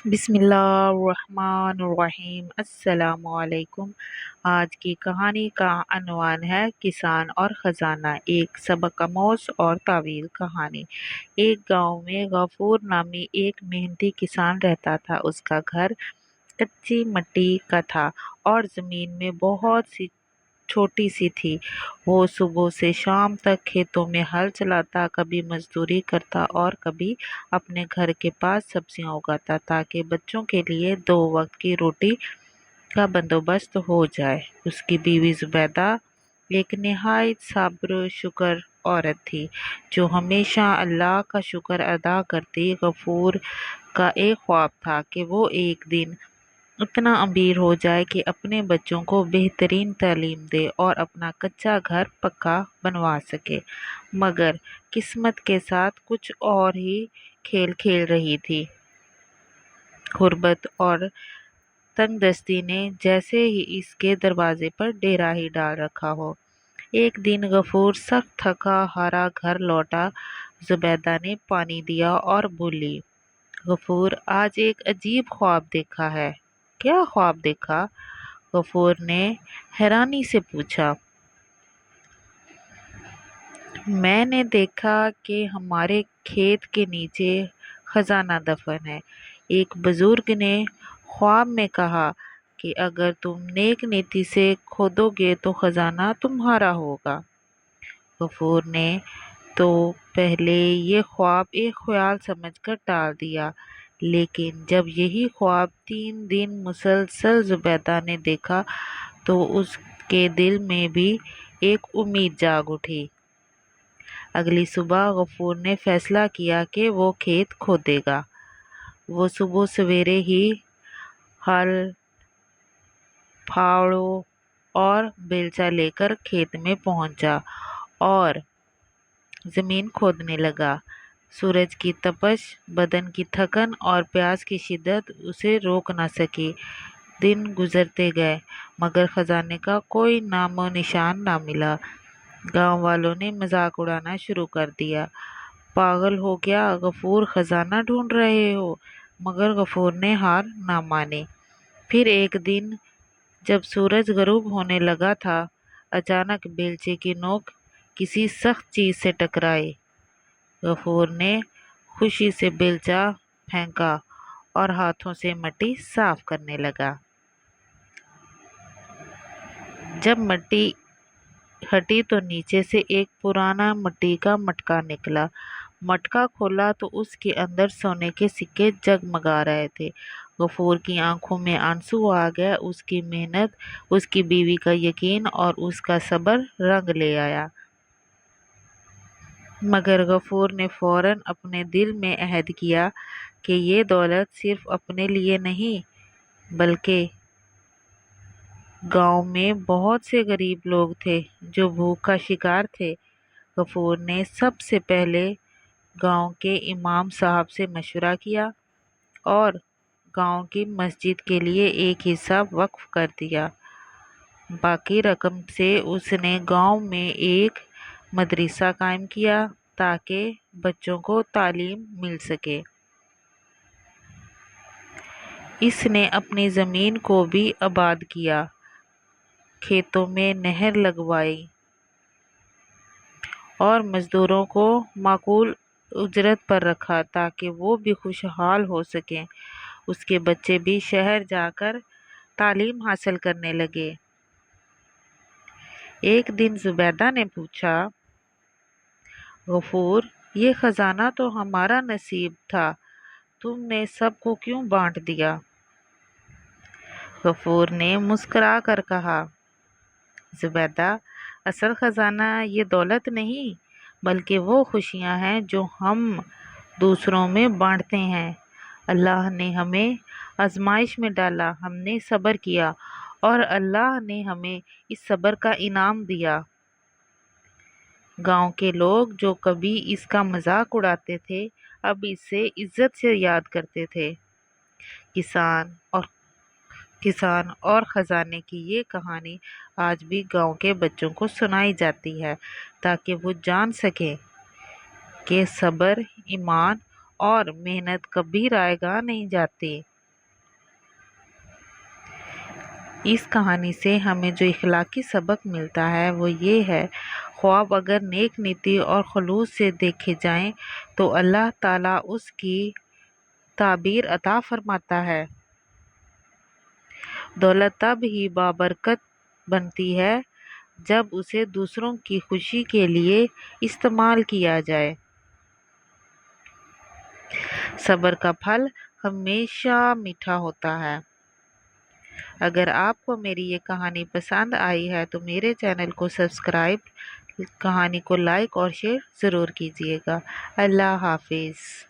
بسم اللہ الرحمن الرحیم۔ السلام علیکم۔ آج کی کہانی کا عنوان ہے کسان اور خزانہ، ایک سبق آموز اور طویل کہانی۔ ایک گاؤں میں غفور نامی ایک محنتی کسان رہتا تھا۔ اس کا گھر کچی مٹی کا تھا اور زمین میں بہت سی چھوٹی سی تھی۔ وہ صبح سے شام تک کھیتوں میں ہل چلاتا، کبھی مزدوری کرتا اور کبھی اپنے گھر کے پاس سبزیاں اگاتا تاکہ بچوں کے لیے 2 وقت کی روٹی کا بندوبست ہو جائے۔ اس کی بیوی زبیدہ ایک نہایت صابر و شکر عورت تھی جو ہمیشہ اللہ کا شکر ادا کرتی۔ غفور کا ایک خواب تھا کہ وہ ایک دن اتنا امیر ہو جائے کہ اپنے بچوں کو بہترین تعلیم دے اور اپنا کچا گھر پکا بنوا سکے، مگر قسمت کے ساتھ کچھ اور ہی کھیل کھیل رہی تھی۔ غربت اور تنگ دستی نے جیسے ہی اس کے دروازے پر ڈیرا ہی ڈال رکھا ہو۔ ایک دن غفور سخت تھکا ہارا گھر لوٹا۔ زبیدہ نے پانی دیا اور بولی، غفور، آج ایک عجیب خواب دیکھا ہے۔ کیا خواب دیکھا؟ غفور نے حیرانی سے پوچھا۔ میں نے دیکھا کہ ہمارے کھیت کے نیچے خزانہ دفن ہے۔ ایک بزرگ نے خواب میں کہا کہ اگر تم نیک نیتی سے کھودو گے تو خزانہ تمہارا ہوگا۔ غفور نے تو پہلے یہ خواب ایک خیال سمجھ کر ٹال دیا، لیکن جب یہی خواب 3 دن مسلسل زبیدہ نے دیکھا تو اس کے دل میں بھی ایک امید جاگ اٹھی۔ اگلی صبح غفور نے فیصلہ کیا کہ وہ کھیت کھودے گا۔ وہ صبح سویرے ہی ہل، پھاوڑوں اور بیلچہ لے کر کھیت میں پہنچا اور زمین کھودنے لگا۔ سورج کی تپش، بدن کی تھکن اور پیاس کی شدت اسے روک نہ سکی۔ دن گزرتے گئے مگر خزانے کا کوئی نام و نشان نہ ملا۔ گاؤں والوں نے مذاق اڑانا شروع کر دیا، پاگل ہو گیا غفور، خزانہ ڈھونڈ رہے ہو؟ مگر غفور نے ہار نہ مانی۔ پھر ایک دن جب سورج غروب ہونے لگا تھا، اچانک بیلچے کی نوک کسی سخت چیز سے ٹکرائی۔ غفور نے خوشی سے بیلچہ پھینکا اور ہاتھوں سے مٹی صاف کرنے لگا۔ جب مٹی ہٹی تو نیچے سے ایک پرانا مٹی کا مٹکا نکلا۔ مٹکا کھولا تو اس کے اندر سونے کے سکے جگمگا رہے تھے۔ غفور کی آنکھوں میں آنسو آ گئے۔ اس کی محنت، اس کی بیوی کا یقین اور اس کا صبر رنگ لے آیا۔ مگر غفور نے فوراً اپنے دل میں عہد کیا کہ یہ دولت صرف اپنے لیے نہیں بلکہ گاؤں میں بہت سے غریب لوگ تھے جو بھوک کا شکار تھے۔ غفور نے سب سے پہلے گاؤں کے امام صاحب سے مشورہ کیا اور گاؤں کی مسجد کے لیے ایک حصہ وقف کر دیا۔ باقی رقم سے اس نے گاؤں میں ایک مدرسہ قائم کیا تاکہ بچوں کو تعلیم مل سکے۔ اس نے اپنی زمین کو بھی آباد کیا، کھیتوں میں نہر لگوائی اور مزدوروں کو معقول اجرت پر رکھا تاکہ وہ بھی خوشحال ہو سکیں۔ اس کے بچے بھی شہر جا کر تعلیم حاصل کرنے لگے۔ ایک دن زبیدہ نے پوچھا، غفور، یہ خزانہ تو ہمارا نصیب تھا، تم نے سب کو کیوں بانٹ دیا؟ غفور نے مسکرا کر کہا، زبیدہ، اصل خزانہ یہ دولت نہیں بلکہ وہ خوشیاں ہیں جو ہم دوسروں میں بانٹتے ہیں۔ اللہ نے ہمیں آزمائش میں ڈالا، ہم نے صبر کیا اور اللہ نے ہمیں اس صبر کا انعام دیا۔ گاؤں کے لوگ جو کبھی اس کا مذاق اڑاتے تھے اب اسے عزت سے یاد کرتے تھے۔ کسان اور خزانے کی یہ کہانی آج بھی گاؤں کے بچوں کو سنائی جاتی ہے تاکہ وہ جان سکیں کہ صبر، ایمان اور محنت کبھی رائیگاں نہیں جاتی۔ اس کہانی سے ہمیں جو اخلاقی سبق ملتا ہے وہ یہ ہے، خواب اگر نیک نیتی اور خلوص سے دیکھے جائیں تو اللہ تعالیٰ اس کی تعبیر عطا فرماتا ہے۔ دولت تب ہی بابرکت بنتی ہے جب اسے دوسروں کی خوشی کے لیے استعمال کیا جائے۔ صبر کا پھل ہمیشہ میٹھا ہوتا ہے۔ اگر آپ کو میری یہ کہانی پسند آئی ہے تو میرے چینل کو سبسکرائب، کہانی کو لائک اور شیئر ضرور کیجیے گا۔ اللہ حافظ۔